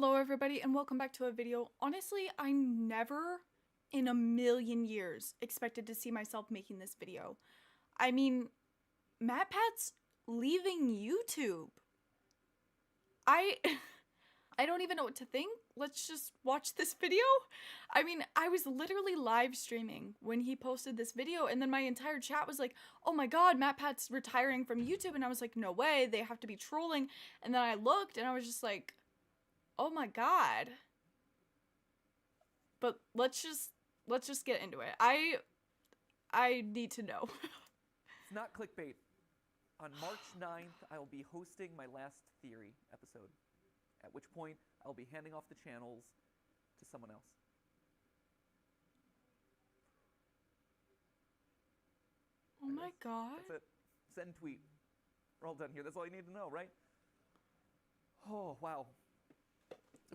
Hello everybody and welcome back to a video. Honestly, I never in a million years expected to see myself making this video. I mean, MatPat's leaving YouTube. I don't even know what to think. Let's just watch this video. I mean, I was literally live streaming when he posted this video and then my entire chat was like, oh my god, MatPat's retiring from YouTube, and I was like, no way, they have to be trolling. And then I looked and I was just like, oh my god. But let's just get into it. I need to know. It's not clickbait. On March 9th, I will be hosting my last Theory episode, at which point I'll be handing off the channels to someone else. Oh my god. That's it. Send tweet. We're all done here. That's all you need to know, right? Oh, wow.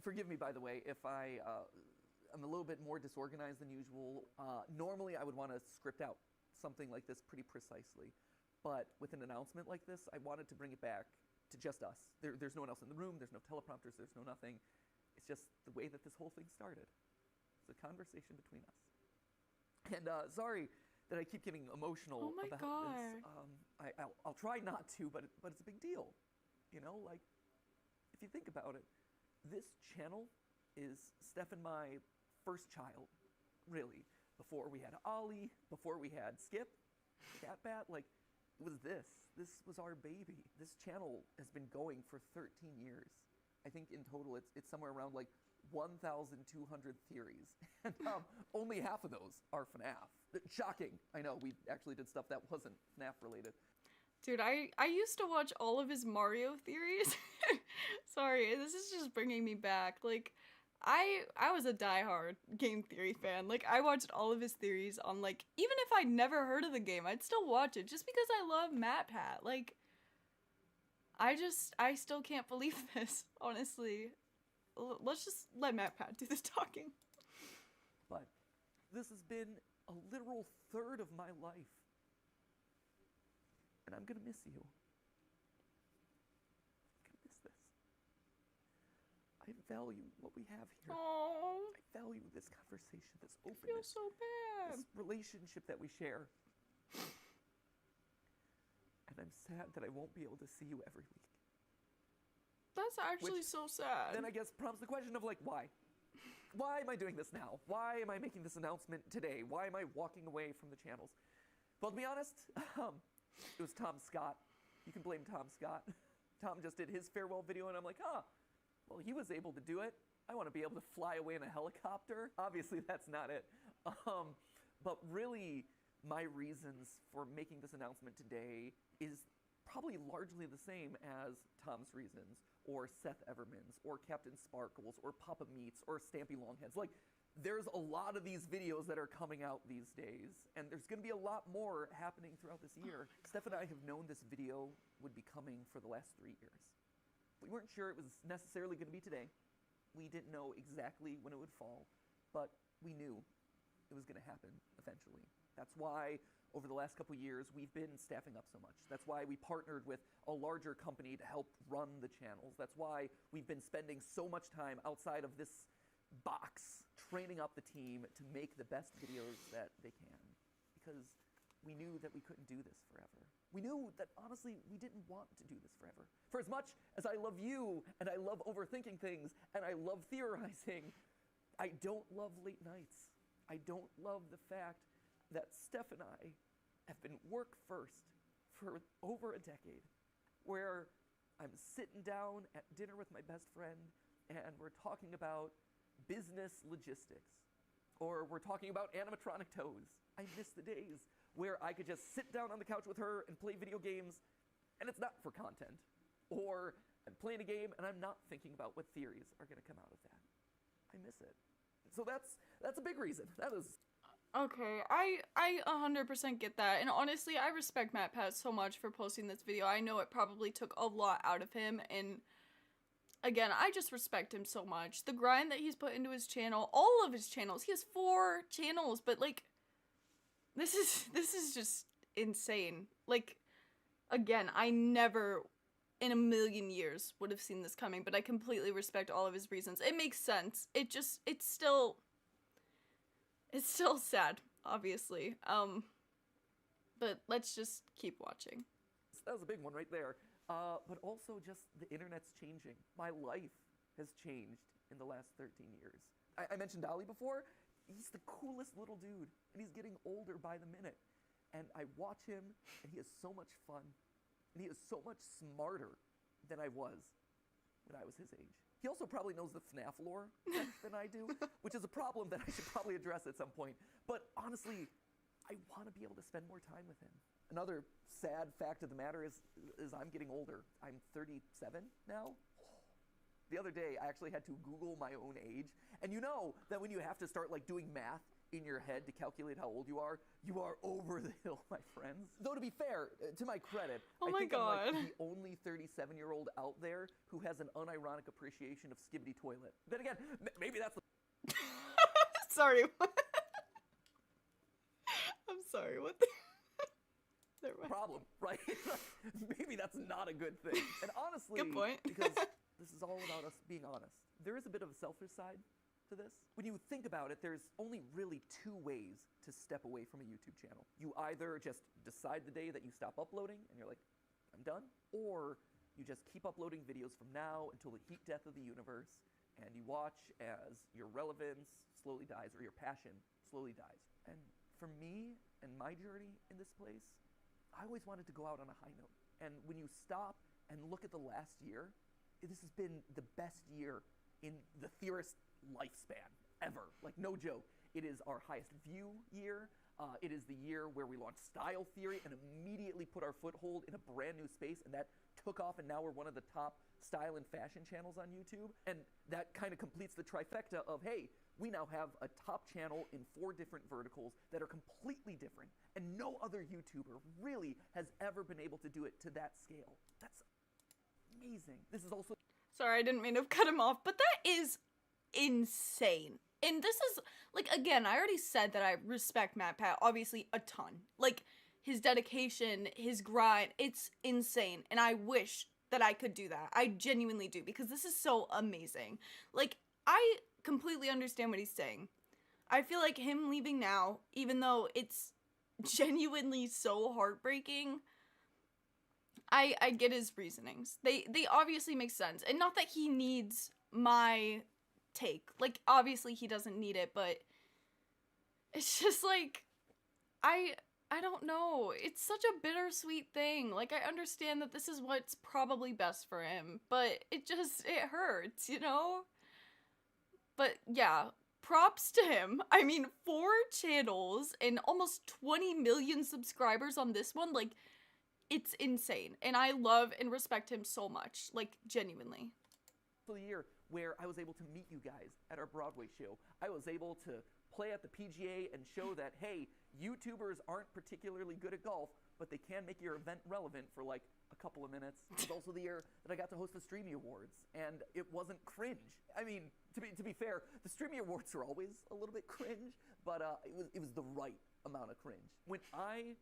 Forgive me, by the way, if I'm a little bit more disorganized than usual. Normally, I would want to script out something like this pretty precisely. But with an announcement like this, I wanted to bring it back to just us. There's no one else in the room. There's no teleprompters. There's no nothing. It's just the way that this whole thing started. It's a conversation between us. And sorry that I keep getting emotional about this. I'll try not to, but it's a big deal. You know, like, if you think about it, this channel is Steph and my first child, really. Before we had Ollie, before we had Skip, MatPat, like, it was this. This was our baby. This channel has been going for 13 years. I think in total it's somewhere around like 1,200 theories. And only half of those are FNAF. Shocking. I know, we actually did stuff that wasn't FNAF related. Dude, I used to watch all of his Mario theories. Sorry, this is just bringing me back. Like, I was a diehard game theory fan. Like, I watched all of his theories on, like, even if I'd never heard of the game, I'd still watch it just because I love MatPat. Like, I still can't believe this, honestly. Let's just let MatPat do the talking. But this has been a literal third of my life. And I'm gonna miss you. I'm gonna miss this. I value what we have here. Aww. I value this conversation, this openness. I feel so bad. This relationship that we share. And I'm sad that I won't be able to see you every week. That's actually so sad. Then I guess prompts the question of, like, why? Why am I doing this now? Why am I making this announcement today? Why am I walking away from the channels? Well, to be honest, it was Tom Scott. You can blame Tom Scott. Tom just did his farewell video, and I'm like, well, he was able to do it. I want to be able to fly away in a helicopter. Obviously, that's not it. But really, my reasons for making this announcement today is probably largely the same as Tom's reasons, or Seth Everman's, or Captain Sparkles, or Papa Meats, or Stampy Longheads. Like, there's a lot of these videos that are coming out these days, and there's going to be a lot more happening throughout this year. Steph and I have known this video would be coming for the last 3 years. We weren't sure it was necessarily going to be today. We didn't know exactly when it would fall, but we knew it was going to happen eventually. That's why over the last couple years we've been staffing up so much. That's why we partnered with a larger company to help run the channels. That's why we've been spending so much time outside of this box training up the team to make the best videos that they can, because we knew that we couldn't do this forever. We knew that, honestly, we didn't want to do this forever. For as much as I love you, and I love overthinking things, and I love theorizing, I don't love late nights. I don't love the fact that Steph and I have been work first for over a decade, where I'm sitting down at dinner with my best friend, and we're talking about business logistics, or we're talking about animatronic toes. I miss the days where I could just sit down on the couch with her and play video games, and it's not for content. Or I'm playing a game and I'm not thinking about what theories are gonna come out of that. I miss it. So that's a big reason. That is... Okay, I 100% get that, and honestly, I respect MatPat so much for posting this video. I know it probably took a lot out of him, and again, I just respect him so much. The grind that he's put into his channel, all of his channels, he has 4 channels, but like, this is just insane. Like, again, I never in a million years would have seen this coming, but I completely respect all of his reasons. It makes sense. It's still sad, obviously. But let's just keep watching. That was a big one right there. But also just the internet's changing. My life has changed in the last 13 years. I mentioned Dolly before. He's the coolest little dude, and he's getting older by the minute. And I watch him, and he has so much fun, and he is so much smarter than I was when I was his age. He also probably knows the FNAF lore better than I do, which is a problem that I should probably address at some point. But honestly, I want to be able to spend more time with him. Another sad fact of the matter is I'm getting older. I'm 37 now. The other day, I actually had to Google my own age. And you know that when you have to start like doing math in your head to calculate how old you are over the hill, my friends. Though to be fair, to my credit, I think I'm like the only 37-year-old out there who has an unironic appreciation of Skibidi Toilet. Then again, maybe that's the... Sorry, what? I'm sorry, what the... problem, right? Maybe that's not a good thing. And honestly, good point. Because this is all about us being honest. There is a bit of a selfish side to this. When you think about it, there's only really two ways to step away from a YouTube channel. You either just decide the day that you stop uploading and you're like, I'm done, or you just keep uploading videos from now until the heat death of the universe, and you watch as your relevance slowly dies or your passion slowly dies. And for me and my journey in this place, I always wanted to go out on a high note. And when you stop and look at the last year, this has been the best year in the theorist lifespan ever. Like, no joke. It is our highest view year. It is the year where we launched Style Theory and immediately put our foothold in a brand new space, and that took off, and now we're one of the top style and fashion channels on YouTube. And that kind of completes the trifecta of, hey, we now have a top channel in 4 different verticals that are completely different, and no other YouTuber really has ever been able to do it to that scale. That's amazing. This is also... Sorry, I didn't mean to cut him off, but that is insane. And this is, like, again, I already said that I respect MatPat, obviously, a ton. Like, his dedication, his grind, it's insane. And I wish that I could do that. I genuinely do, because this is so amazing. Like, I completely understand what he's saying. I feel like him leaving now, even though it's genuinely so heartbreaking, I get his reasonings. They obviously make sense. And not that he needs my take. Like, obviously he doesn't need it, but it's just like, I don't know. It's such a bittersweet thing. Like, I understand that this is what's probably best for him, but it hurts, you know? But yeah, props to him. I mean, 4 channels and almost 20 million subscribers on this one, like, it's insane. And I love and respect him so much, like, genuinely. The year where I was able to meet you guys at our Broadway show. I was able to play at the PGA and show that, hey, YouTubers aren't particularly good at golf, but they can make your event relevant for like a couple of minutes. It was also the year that I got to host the Streamy Awards, and it wasn't cringe. I mean, to be fair, the Streamy Awards are always a little bit cringe, but it was the right amount of cringe. When I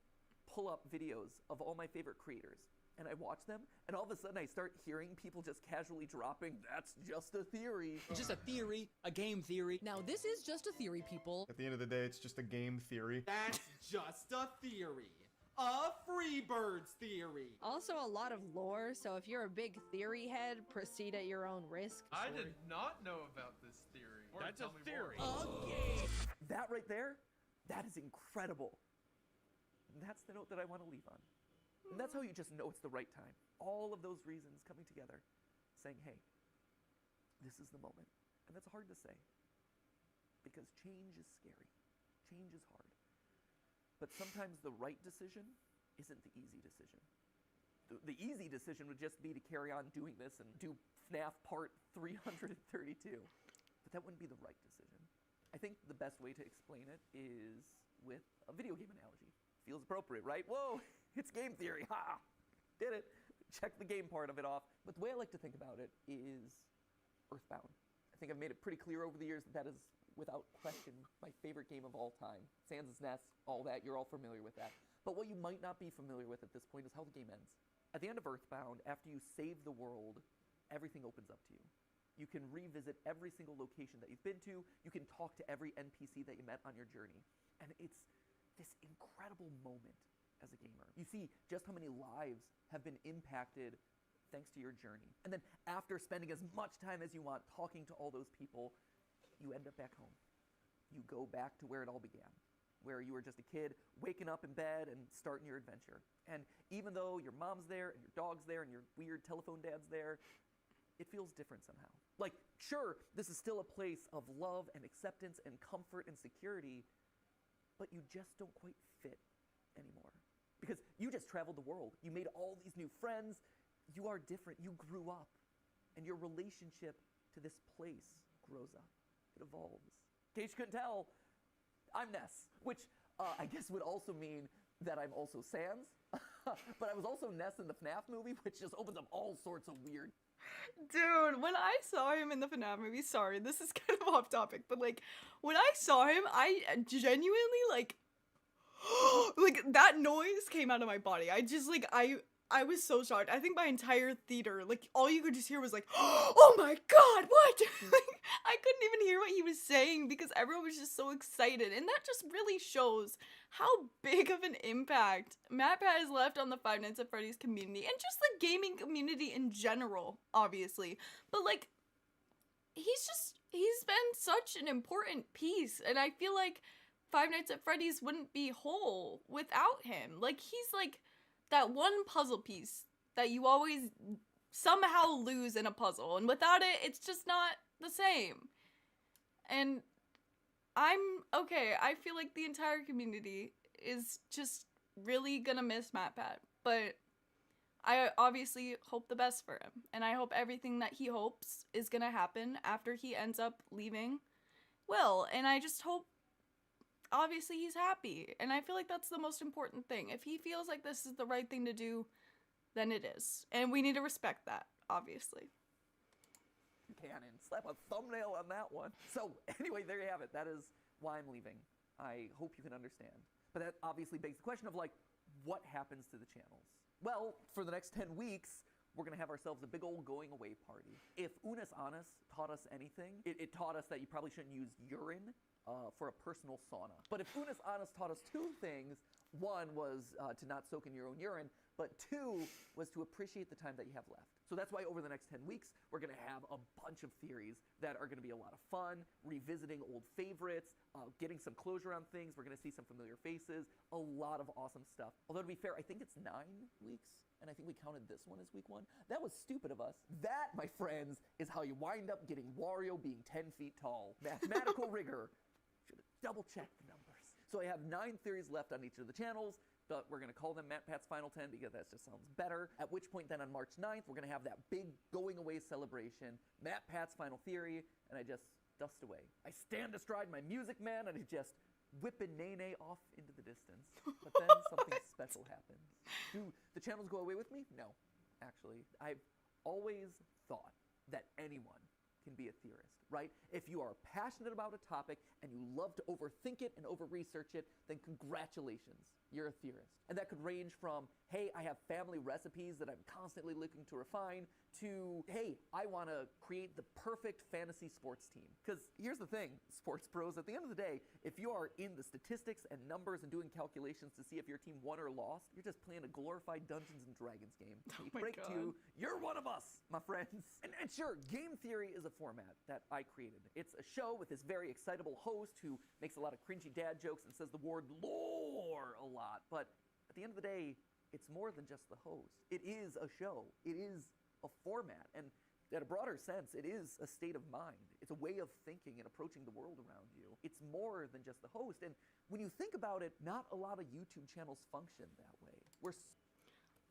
pull up videos of all my favorite creators, and I watch them, and all of a sudden I start hearing people just casually dropping, that's just a theory. It's just a theory, a game theory. Now this is just a theory, people. At the end of the day, it's just a game theory. That's just a theory. A Freebirds theory. Also a lot of lore, so if you're a big theory head, proceed at your own risk. I did not know about this theory. That's a theory. Okay. That right there, that is incredible. And that's the note that I want to leave on. And that's how you just know it's the right time. All of those reasons coming together, saying, hey, this is the moment. And that's hard to say, because change is scary. Change is hard. But sometimes the right decision isn't the easy decision. The easy decision would just be to carry on doing this and do FNAF part 332. But that wouldn't be the right decision. I think the best way to explain it is with a video game analogy. Feels appropriate, right? Whoa, it's game theory, ha! Did it. Check the game part of it off. But the way I like to think about it is Earthbound. I think I've made it pretty clear over the years that is, without question, my favorite game of all time. Sans' Nest, all that, you're all familiar with that. But what you might not be familiar with at this point is how the game ends. At the end of Earthbound, after you save the world, everything opens up to you. You can revisit every single location that you've been to. You can talk to every NPC that you met on your journey. And it's this incredible moment as a gamer. You see just how many lives have been impacted thanks to your journey. And then after spending as much time as you want talking to all those people, you end up back home. You go back to where it all began, where you were just a kid waking up in bed and starting your adventure. And even though your mom's there and your dog's there and your weird telephone dad's there, it feels different somehow. Like, sure, this is still a place of love and acceptance and comfort and security, but you just don't quite fit anymore. Because you just traveled the world. You made all these new friends. You are different. You grew up. And your relationship to this place grows up. It evolves. In case you couldn't tell, I'm Ness, which I guess would also mean that I'm also Sans. But I was also Ness in the FNAF movie, which just opens up all sorts of weird. Dude, when I saw him in the FNAF movie, sorry, this is kind of off topic, but like, when I saw him, I genuinely, like, like, that noise came out of my body. I just, like, I was so shocked. I think my entire theater, like, all you could just hear was like, oh my god, what? Like, I couldn't even hear what he was saying because everyone was just so excited. And that just really shows how big of an impact MatPat has left on the Five Nights at Freddy's community and just the gaming community in general, obviously. But, like, he's been such an important piece. And I feel like Five Nights at Freddy's wouldn't be whole without him. Like, he's like that one puzzle piece that you always somehow lose in a puzzle, and without it, it's just not the same. And I feel like the entire community is just really gonna miss MatPat, but I obviously hope the best for him, and I hope everything that he hopes is gonna happen after he ends up leaving will, and I just hope obviously he's happy, and I feel like that's the most important thing. If he feels like this is the right thing to do, then it is, and we need to respect that, obviously. Cannon. Slap a thumbnail on that one. So anyway, there you have it. That is why I'm leaving. I hope you can understand. But that obviously begs the question of, like, what happens to the channels? Well, for the next 10 weeks, we're going to have ourselves a big old going away party. If Unis Anus taught us anything, it taught us that you probably shouldn't use urine for a personal sauna. But if Unis Anus taught us two things, one was to not soak in your own urine, but two was to appreciate the time that you have left. So that's why over the next 10 weeks, we're going to have a bunch of theories that are going to be a lot of fun, revisiting old favorites, getting some closure on things. We're going to see some familiar faces, a lot of awesome stuff. Although to be fair, I think it's 9 weeks, and I think we counted this one as week 1. That was stupid of us. That, my friends, is how you wind up getting Wario being 10 feet tall. Mathematical rigor. Should have double-checked the numbers. So I have 9 theories left on each of the channels, but we're going to call them MatPat's Final 10 because that just sounds better. At which point then on March 9th, we're going to have that big going away celebration, MatPat's Final Theory, and I just dust away. I stand astride my Music Man and I just whip a Nene off into the distance. But then something special happens. Do the channels go away with me? No, actually. I've always thought that anyone can be a theorist, right? If you are passionate about a topic and you love to overthink it and over-research it, then congratulations, you're a theorist. And that could range from, hey, I have family recipes that I'm constantly looking to refine, to, hey, I want to create the perfect fantasy sports team. Because here's the thing, sports pros, at the end of the day, if you are in the statistics and numbers and doing calculations to see if your team won or lost, you're just playing a glorified Dungeons and Dragons game. Oh my break God. to you, you're one of us, my friends. And sure, game theory is a format that I created. It's a show with this very excitable host who makes a lot of cringy dad jokes and says the word lore a lot. But at the end of the day, it's more than just the host. It is a show. It is a format. And in a broader sense, it is a state of mind. It's a way of thinking and approaching the world around you. It's more than just the host. And when you think about it, not a lot of YouTube channels function that way.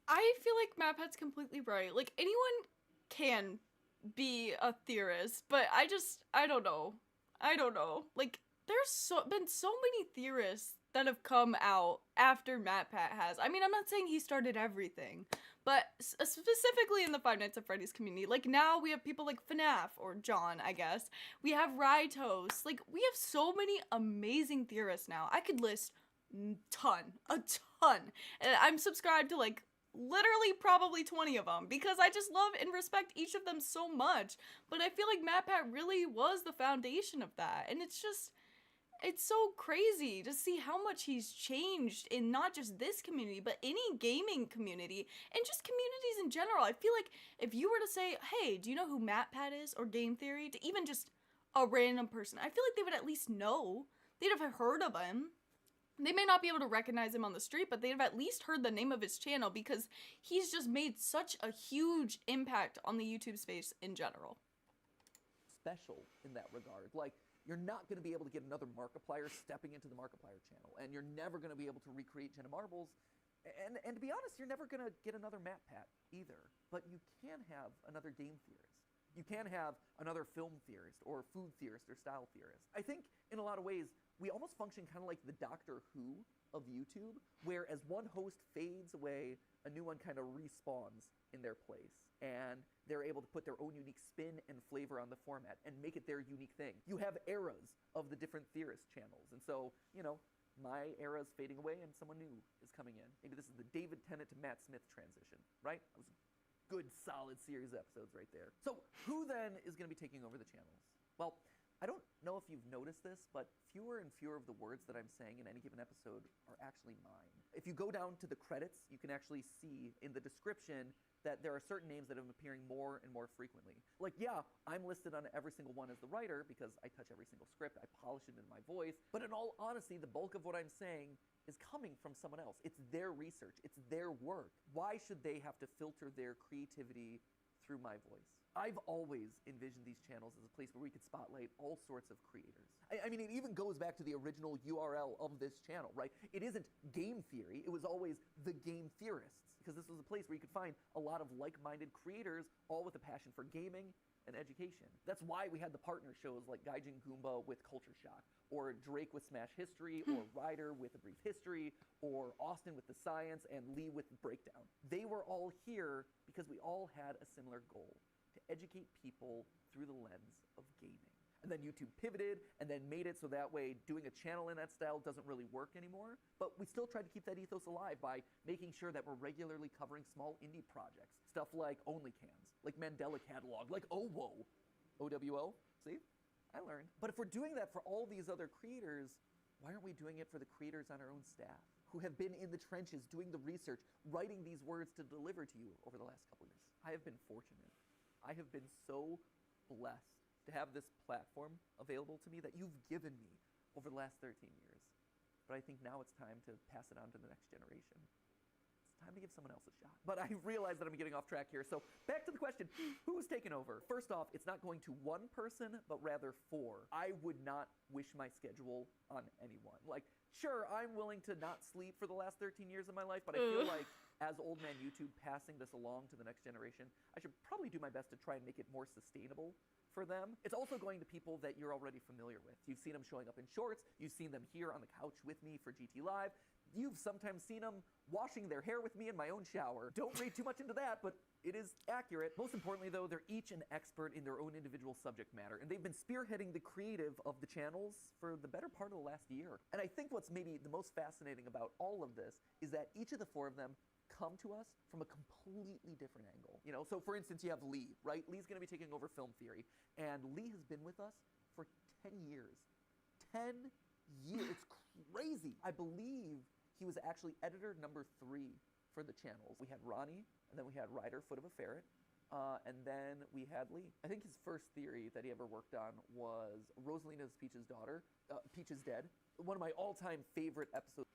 I feel like MatPat's completely right. Like, anyone can be a theorist, but I don't know. Like, there's been so many theorists that have come out after MatPat has. I mean, I'm not saying he started everything, but specifically in the Five Nights at Freddy's community. Like, now we have people like fnaf, or John, I guess. We have Rytos. Like, we have so many amazing theorists now. I could list a ton. And I'm subscribed to, like, literally probably 20 of them because I just love and respect each of them so much. But I feel like MatPat really was the foundation of that. And it's so crazy to see how much he's changed in not just this community, but any gaming community and just communities in general. I feel like if you were to say, hey, do you know who MatPat is or Game Theory, to even just a random person, I feel like they would at least know. They'd have heard of him. They may not be able to recognize him on the street, but they'd have at least heard the name of his channel because he's just made such a huge impact on the YouTube space in general. Special in that regard. Like, you're not going to be able to get another Markiplier stepping into the Markiplier channel, and you're never going to be able to recreate Jenna Marbles, and to be honest, you're never going to get another MatPat either. But you can have another game theorist. You can have another film theorist or food theorist or style theorist. I think in a lot of ways, we almost function kind of like the Doctor Who of YouTube, where as one host fades away, a new one kind of respawns in their place. And they're able to put their own unique spin and flavor on the format and make it their unique thing. You have eras of the different theorist channels. And so, you know, my era is fading away and someone new is coming in. Maybe this is the David Tennant to Matt Smith transition, right? That was a good, solid series of episodes right there. So who then is going to be taking over the channels? Well, I don't know if you've noticed this, but fewer and fewer of the words that I'm saying in any given episode are actually mine. If you go down to the credits, you can actually see in the description that there are certain names that have been appearing more and more frequently. Like, yeah, I'm listed on every single one as the writer because I touch every single script, I polish it in my voice, but in all honesty, the bulk of what I'm saying is coming from someone else. It's their research, it's their work. Why should they have to filter their creativity through my voice? I've always envisioned these channels as a place where we could spotlight all sorts of creators. I mean, it even goes back to the original URL of this channel, right? It isn't Game Theory, it was always The Game Theorists, because this was a place where you could find a lot of like-minded creators, all with a passion for gaming and education. That's why we had the partner shows like Gaijin Goomba with Culture Shock, or Drake with Smash History, or Ryder with A Brief History, or Austin with The Science, and Lee with Breakdown. They were all here because we all had a similar goal: to educate people through the lens of gaming. And then YouTube pivoted and then made it so that way doing a channel in that style doesn't really work anymore. But we still tried to keep that ethos alive by making sure that we're regularly covering small indie projects. Stuff like OnlyCans, like Mandela Catalog, like OWO. OWO? See? I learned. But if we're doing that for all these other creators, why aren't we doing it for the creators on our own staff who have been in the trenches doing the research, writing these words to deliver to you over the last couple years? I have been fortunate. I have been so blessed to have this platform available to me that you've given me over the last 13 years. But I think now it's time to pass it on to the next generation. It's time to give someone else a shot. But I realize that I'm getting off track here. So back to the question, who's taking over? First off, it's not going to one person, but rather four. I would not wish my schedule on anyone. Like, sure, I'm willing to not sleep for the last 13 years of my life, but I feel like as old man YouTube passing this along to the next generation, I should probably do my best to try and make it more sustainable for them. It's also going to people that you're already familiar with. You've seen them showing up in shorts. You've seen them here on the couch with me for GT Live. You've sometimes seen them washing their hair with me in my own shower. Don't read too much into that, but it is accurate. Most importantly, though, they're each an expert in their own individual subject matter, and they've been spearheading the creative of the channels for the better part of the last year. And I think what's maybe the most fascinating about all of this is that each of the four of them come to us from a completely different angle. You know, so for instance, you have Lee, right? Lee's going to be taking over Film Theory, and Lee has been with us for 10 years. 10 years. It's crazy. I believe he was actually editor number 3 for the channels. We had Ronnie, and then we had Ryder, Foot of a Ferret, and then we had Lee. I think his first theory that he ever worked on was Rosalina's Peach's daughter, Peach is Dead. One of my all-time favorite episodes.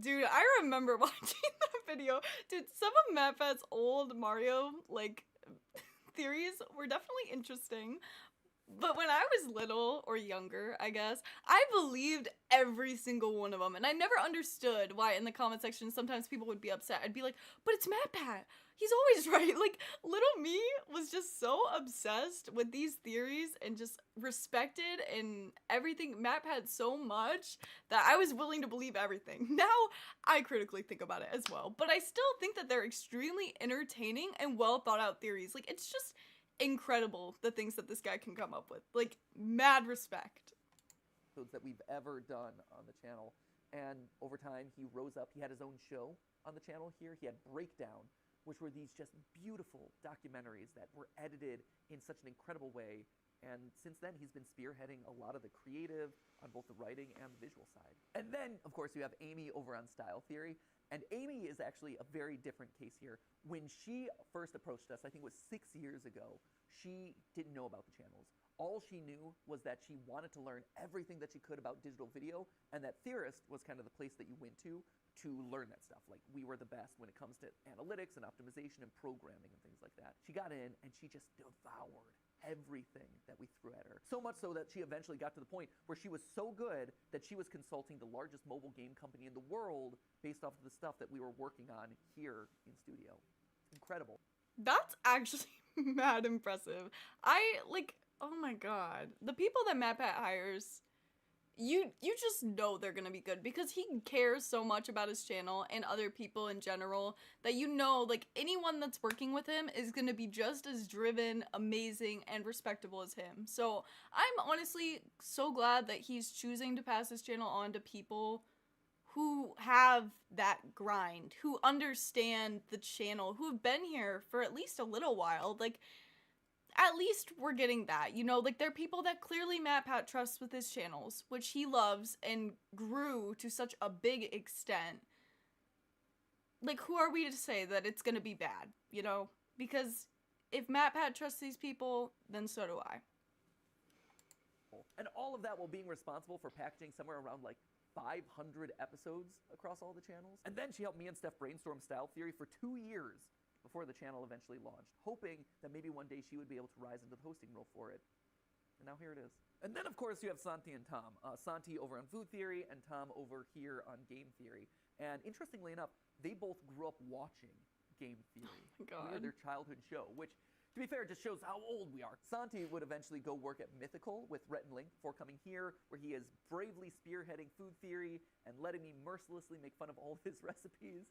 Dude, I remember watching that video. Dude, some of MatPat's old Mario, like, theories were definitely interesting. But when I was little, or younger, I guess, I believed every single one of them. And I never understood why in the comment section sometimes people would be upset. I'd be like, but it's MatPat. He's always right. Like, little me was just so obsessed with these theories and just respected and everything MatPat so much that I was willing to believe everything. Now, I critically think about it as well. But I still think that they're extremely entertaining and well thought out theories. Like, it's just incredible the things that this guy can come up with. Like, mad respect. That we've ever done on the channel. And over time, he rose up. He had his own show on the channel here. He had Breakdown, which were these just beautiful documentaries that were edited in such an incredible way. And since then, he's been spearheading a lot of the creative on both the writing and the visual side. And then, of course, you have Amy over on Style Theory. And Amy is actually a very different case here. When she first approached us, I think it was 6 years ago, she didn't know about the channels. All she knew was that she wanted to learn everything that she could about digital video, and that Theorist was kind of the place that you went to learn that stuff. Like, we were the best when it comes to analytics and optimization and programming and things like that. She got in and she just devoured everything that we threw at her. So much so that she eventually got to the point where she was so good that she was consulting the largest mobile game company in the world based off of the stuff that we were working on here in studio. Incredible. That's actually mad impressive. Oh my god. The people that MatPat hires, you just know they're gonna be good because he cares so much about his channel and other people in general that you know, like, anyone that's working with him is gonna be just as driven, amazing, and respectable as him. So I'm honestly so glad that he's choosing to pass his channel on to people who have that grind, who understand the channel, who have been here for at least a little while. Like, at least we're getting that, you know, like, they're people that clearly MatPat trusts with his channels, which he loves and grew to such a big extent. Like, who are we to say that it's gonna be bad, you know? Because if MatPat trusts these people, then so do I. And all of that while being responsible for packaging somewhere around like 500 episodes across all the channels. And then she helped me and Steph brainstorm Style Theory for 2 years before the channel eventually launched, hoping that maybe one day she would be able to rise into the hosting role for it. And now here it is. And then, of course, you have Santi and Tom. Santi over on Food Theory and Tom over here on Game Theory. And interestingly enough, they both grew up watching Game Theory. Oh my God. We were their childhood show, which, to be fair, just shows how old we are. Santi would eventually go work at Mythical with Rhett and Link before coming here, where he is bravely spearheading Food Theory and letting me mercilessly make fun of all of his recipes.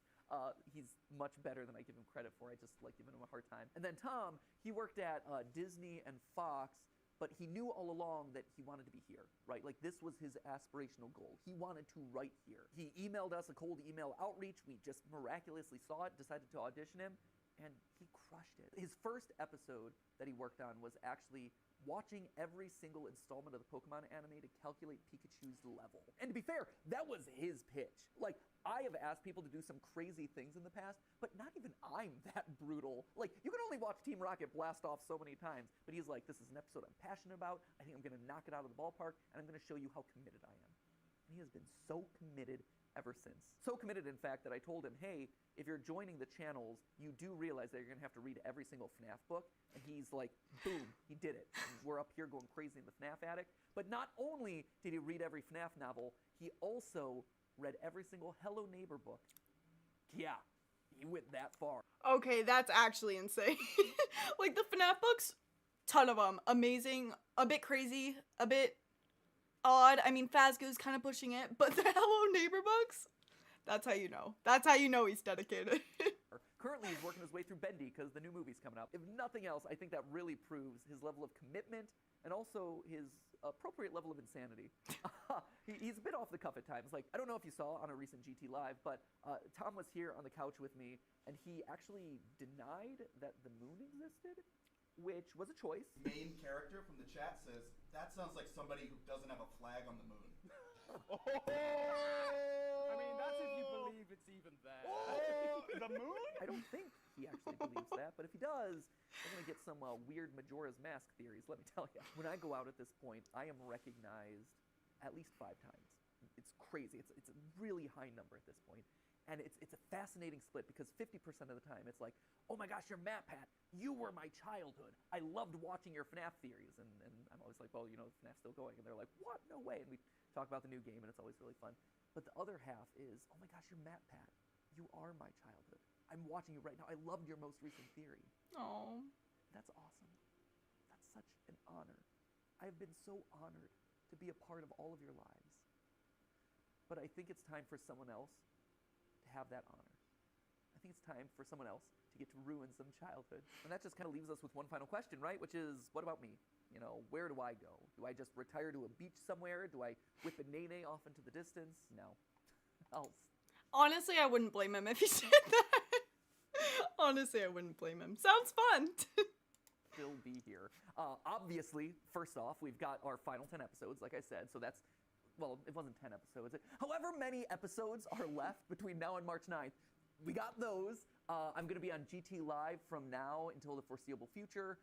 He's much better than I give him credit for. I just like giving him a hard time. And then Tom, he worked at Disney and Fox, but he knew all along that he wanted to be here, right? Like, this was his aspirational goal. He wanted to write here. He emailed us a cold email outreach. We just miraculously saw it, decided to audition him, and he crushed it. His first episode that he worked on was actually watching every single installment of the Pokemon anime to calculate Pikachu's level. And to be fair, that was his pitch. Like, I have asked people to do some crazy things in the past, but not even I'm that brutal. Like, you can only watch Team Rocket blast off so many times, but he's like, this is an episode I'm passionate about. I think I'm gonna knock it out of the ballpark, and I'm gonna show you how committed I am. And he has been so committed ever since. So committed, in fact, that I told him, hey, if you're joining the channels, you do realize that you're gonna have to read every single FNAF book. And he's like, boom, he did it. And we're up here going crazy in the FNAF attic. But not only did he read every FNAF novel, he also read every single Hello Neighbor book. Yeah, he went that far. Okay, that's actually insane. Like, the FNAF books, ton of them. Amazing, a bit crazy, a bit odd. I mean, Fazgo's kind of pushing it, but the Hello Neighbor books, that's how you know. That's how you know he's dedicated. Currently, he's working his way through Bendy because the new movie's coming up. If nothing else, I think that really proves his level of commitment and also his appropriate level of insanity. He's a bit off the cuff at times. Like, I don't know if you saw on a recent GT Live, but Tom was here on the couch with me, and he actually denied that the moon existed, which was a choice. Main character from the chat says, that sounds like somebody who doesn't have a flag on the moon. I mean, that's if you believe it's even there. The moon? I don't think he actually believes that, but if he does, I'm going to get some weird Majora's Mask theories, let me tell you. When I go out at this point, I am recognized at least 5 times. It's crazy. It's a really high number at this point. And it's a fascinating split because 50% of the time it's like, oh my gosh, you're MatPat. You were my childhood. I loved watching your FNAF theories. And I'm always like, well, you know, FNAF's still going. And they're like, what? No way. And we talk about the new game, and it's always really fun. But the other half is, oh my gosh, you're MatPat. You are my childhood. I'm watching you right now. I loved your most recent theory. Oh. That's awesome. That's such an honor. I have been so honored to be a part of all of your lives. But I think it's time for someone else to have that honor. I think it's time for someone else to get to ruin some childhood. And that just kind of leaves us with one final question, right? Which is, what about me? You know, where do I go? Do I just retire to a beach somewhere? Do I whip a nene off into the distance? No. else. Honestly, I wouldn't blame him if he said that. Honestly, I wouldn't blame him. Sounds fun. Still be here. Obviously, first off, we've got our final 10 episodes, like I said, so that's, well, it wasn't 10 episodes. However many episodes are left between now and March 9th, we got those. I'm going to be on GT Live from now until the foreseeable future,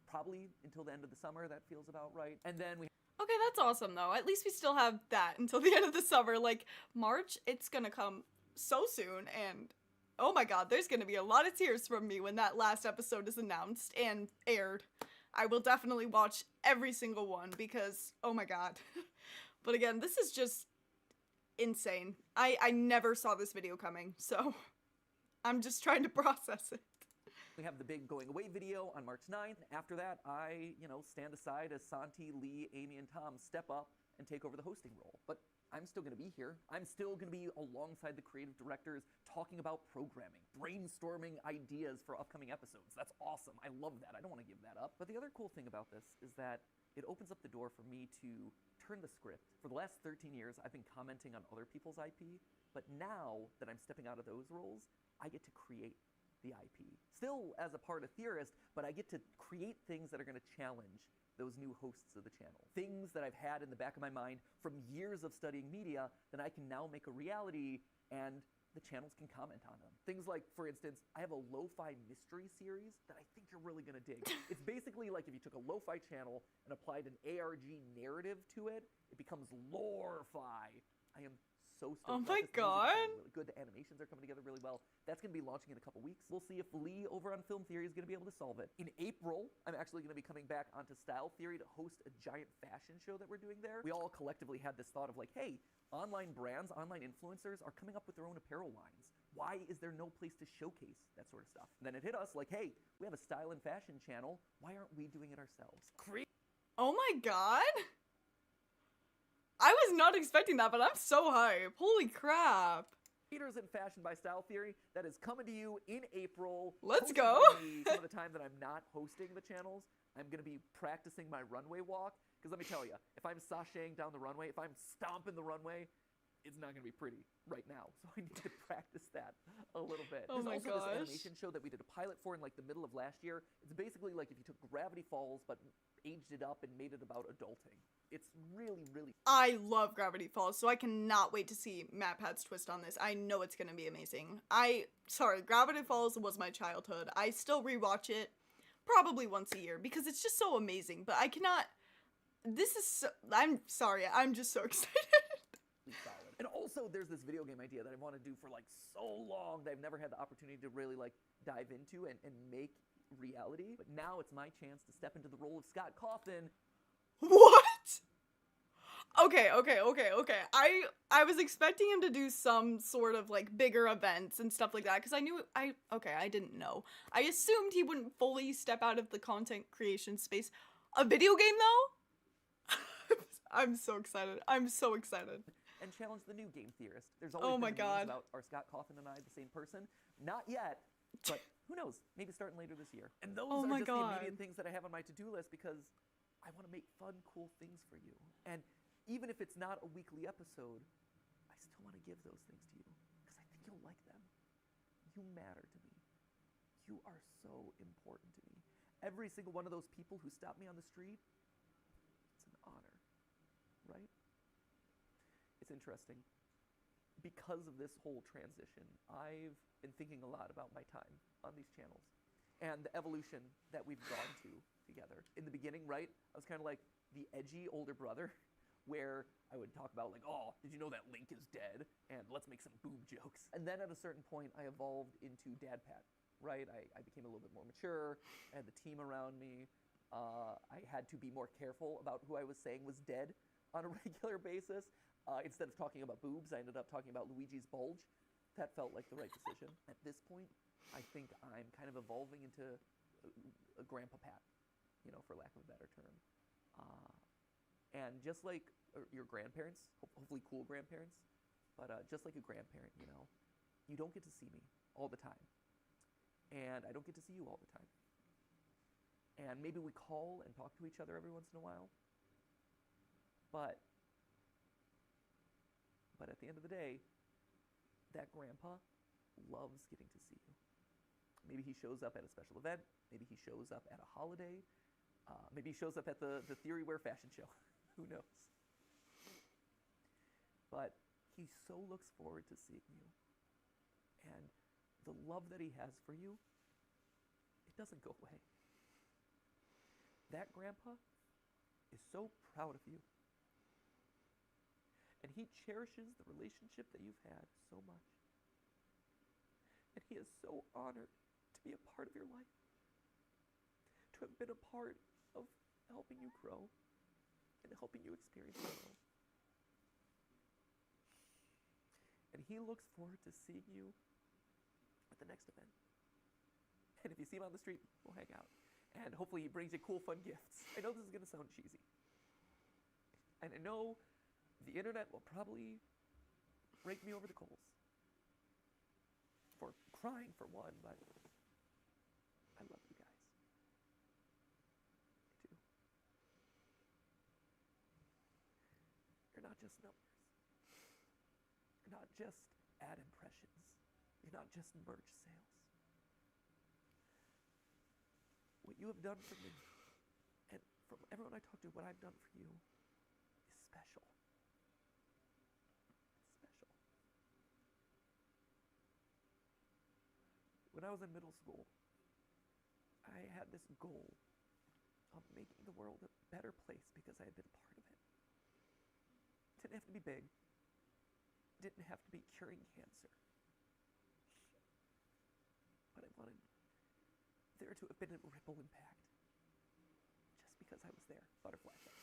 probably until the end of the summer. That feels about right. And then we Okay, that's awesome though. At least we still have that until the end of the summer. Like, March, it's gonna come so soon, and oh my god, there's gonna be a lot of tears from me when that last episode is announced and aired. I will definitely watch every single one because, oh my god. But again, this is just insane. I never saw this video coming, so I'm just trying to process it. We have the big going away video on March 9th. After that, I, stand aside as Santi, Lee, Amy, and Tom step up and take over the hosting role. But I'm still going to be here. I'm still going to be alongside the creative directors talking about programming, brainstorming ideas for upcoming episodes. That's awesome. I love that. I don't want to give that up. But the other cool thing about this is that it opens up the door for me to turn the script. For the last 13 years, I've been commenting on other people's IP, but now that I'm stepping out of those roles, I get to create the IP. Still as a part of Theorist, but I get to create things that are going to challenge those new hosts of the channel. Things that I've had in the back of my mind from years of studying media that I can now make a reality and the channels can comment on them. Things like, for instance, I have a lo-fi mystery series that I think you're really going to dig. It's basically like if you took a lo-fi channel and applied an ARG narrative to it, it becomes lore-fi. I am so stoked. Oh about my this. The music's god. sounding really good. The animations are coming together really well. That's going to be launching in a couple weeks. We'll see if Lee over on Film Theory is going to be able to solve it. In April, I'm actually going to be coming back onto Style Theory to host a giant fashion show that we're doing there. We all collectively had this thought of like, hey, online brands, online influencers are coming up with their own apparel lines. Why is there no place to showcase that sort of stuff? And then it hit us like, hey, we have a style and fashion channel. Why aren't we doing it ourselves? Oh my god. I was not expecting that, but I'm so hype. Holy crap. Creators in Fashion by Style Theory that is coming to you in April. Let's Hosted go. by me some of the time that I'm not hosting the channels. I'm going to be practicing my runway walk. Because let me tell you, if I'm sashaying down the runway, if I'm stomping the runway, it's not going to be pretty right now. So I need to practice that a little bit. Oh my There's also gosh. this animation show that we did a pilot for in like the middle of last year. It's basically like if you took Gravity Falls but aged it up and made it about adulting. It's really, really I love Gravity Falls, so I cannot wait to see MatPat's twist on this. I know it's gonna be amazing. Gravity Falls was my childhood. I still rewatch it probably once a year because it's just so amazing, but I cannot, I'm sorry, I'm just so excited. solid. And also there's this video game idea that I want to do for like so long that I've never had the opportunity to really like dive into and make reality. But now it's my chance to step into the role of Scott Cawthon. What? Okay. I was expecting him to do some sort of like bigger events and stuff like that because I didn't know. I assumed he wouldn't fully step out of the content creation space. A video game though? I'm so excited. I'm so excited. And challenge the new game theorist. There's Oh always my been rumors God. about are Scott Cawthon and I the same person? Not yet, but who knows? Maybe starting later this year. And those Oh are my just the God. immediate things that I have on my to-do list because I want to make fun, cool things for you. And even if it's not a weekly episode, I still want to give those things to you because I think you'll like them. You matter to me. You are so important to me. Every single one of those people who stop me on the street, it's an honor, right? It's interesting. Because of this whole transition, I've been thinking a lot about my time on these channels and the evolution that we've gone to together. In the beginning, right, I was kind of like the edgy older brother where I would talk about like, oh, did you know that Link is dead? And let's make some boob jokes. And then at a certain point, I evolved into Dad Pat, right? I became a little bit more mature. I had the team around me. I had to be more careful about who I was saying was dead on a regular basis. Instead of talking about boobs, I ended up talking about Luigi's bulge. That felt like the right decision. At this point, I think I'm kind of evolving into a grandpa Pat, for lack of a better term. And just like your grandparents, hopefully cool grandparents, but just like a grandparent, you don't get to see me all the time. And I don't get to see you all the time. And maybe we call and talk to each other every once in a while. But at the end of the day, that grandpa loves getting to see you. Maybe he shows up at a special event. Maybe he shows up at a holiday. Maybe he shows up at the Theory Wear fashion show. Who knows? But he so looks forward to seeing you. And the love that he has for you, it doesn't go away. That grandpa is so proud of you. And he cherishes the relationship that you've had so much. And he is so honored to be a part of your life, to have been a part of helping you grow and helping you experience the world. And he looks forward to seeing you at the next event. And if you see him on the street, we'll hang out. And hopefully he brings you cool, fun gifts. I know this is going to sound cheesy. And I know the internet will probably rake me over the coals for crying for one, but I love you guys. I do. You're not just numbers. You're not just ad impressions. You're not just merch sales. What you have done for me, and from everyone I talk to, what I've done for you is special. Special. When I was in middle school, I had this goal of making the world a better place because I had been a part of it. It didn't have to be big. It didn't have to be curing cancer. But I wanted there to have been a ripple impact. Just because I was there. Butterfly effect.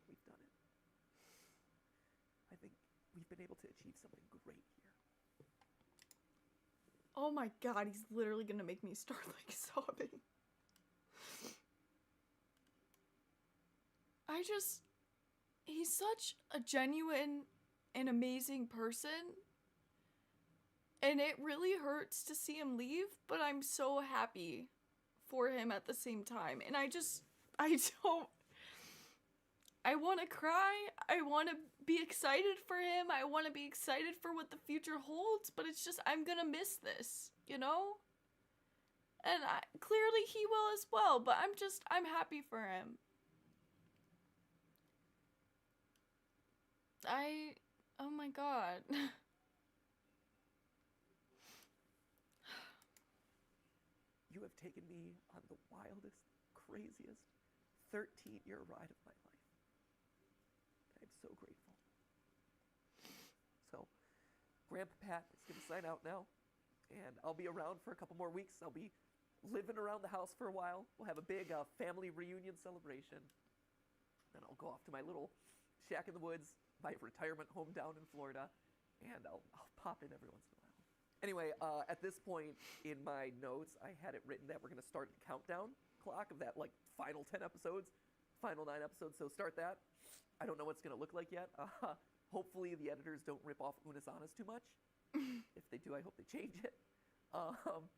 We've done it. I think we've been able to achieve something great here. Oh my god, he's literally gonna make me start like sobbing. He's such a genuine and amazing person. And it really hurts to see him leave, but I'm so happy for him at the same time. And I want to cry. I want to be excited for him. I want to be excited for what the future holds, but it's just, I'm gonna miss this, you know? And clearly he will as well, but I'm happy for him. Oh my god. You have taken me on the wildest, craziest 13-year ride of my life. I'm so grateful. So, Grandpa Pat is going to sign out now, and I'll be around for a couple more weeks. I'll be living around the house for a while. We'll have a big family reunion celebration. Then I'll go off to my little shack in the woods, my retirement home down in Florida, and I'll pop in every once in a while. Anyway, at this point in my notes, I had it written that we're going to start the countdown clock of that, like, final 10 episodes, final 9 episodes, so start that. I don't know what it's going to look like yet. Hopefully the editors don't rip off Unasanas too much. If they do, I hope they change it. And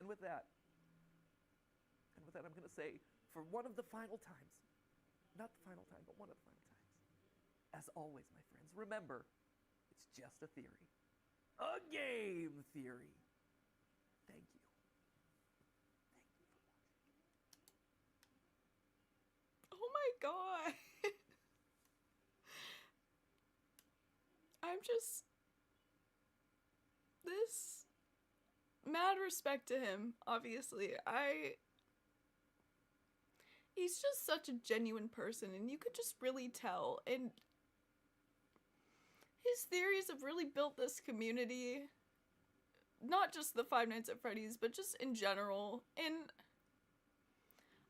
with that, I'm going to say, for one of the final times, not the final time, but one of the final times, as always, my friends, remember, it's just a theory. A game theory. Thank you. Thank you for watching. Oh my god. This mad respect to him, obviously. He's just such a genuine person, and you could just really tell. And his theories have really built this community. Not just the Five Nights at Freddy's, but just in general. And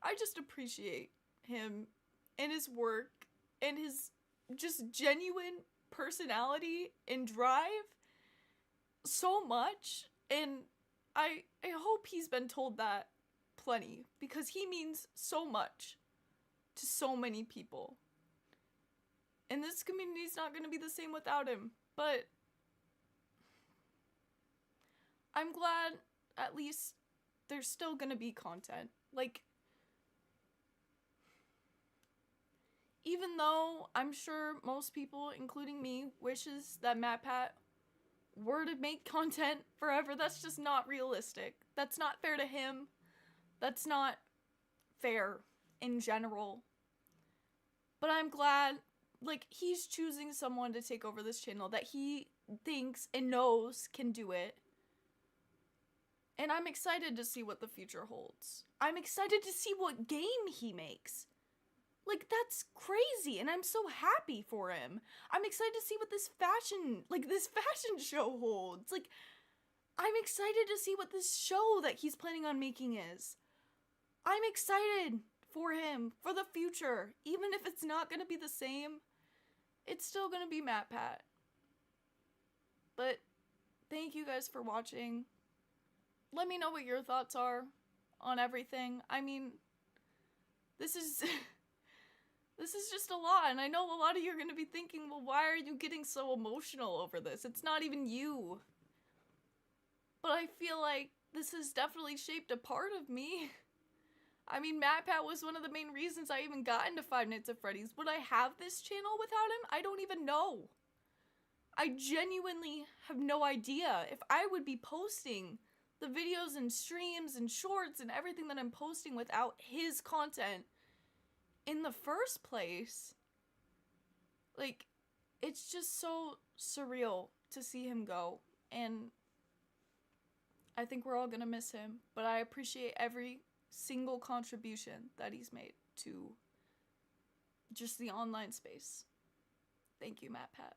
I just appreciate him and his work and his just genuine personality and drive so much. And I hope he's been told that plenty, because he means so much to so many people. And this community's not going to be the same without him, but I'm glad at least there's still going to be content. Like, even though I'm sure most people, including me, wishes that MatPat were to make content forever, that's just not realistic. That's not fair to him. That's not fair in general. But I'm glad, like, he's choosing someone to take over this channel that he thinks and knows can do it. And I'm excited to see what the future holds. I'm excited to see what game he makes. Like, that's crazy, and I'm so happy for him. I'm excited to see what this fashion show holds. Like, I'm excited to see what this show that he's planning on making is. I'm excited for him, for the future. Even if it's not gonna be the same, it's still gonna be MatPat. But thank you guys for watching. Let me know what your thoughts are on everything. I mean, this is this is just a lot, and I know a lot of you are gonna be thinking, well, why are you getting so emotional over this? It's not even you. But I feel like this has definitely shaped a part of me. I mean, MatPat was one of the main reasons I even got into Five Nights at Freddy's. Would I have this channel without him? I don't even know. I genuinely have no idea if I would be posting the videos and streams and shorts and everything that I'm posting without his content in the first place. Like, it's just so surreal to see him go, and I think we're all gonna miss him, but I appreciate every single contribution that he's made to just the online space. Thank you, MatPat.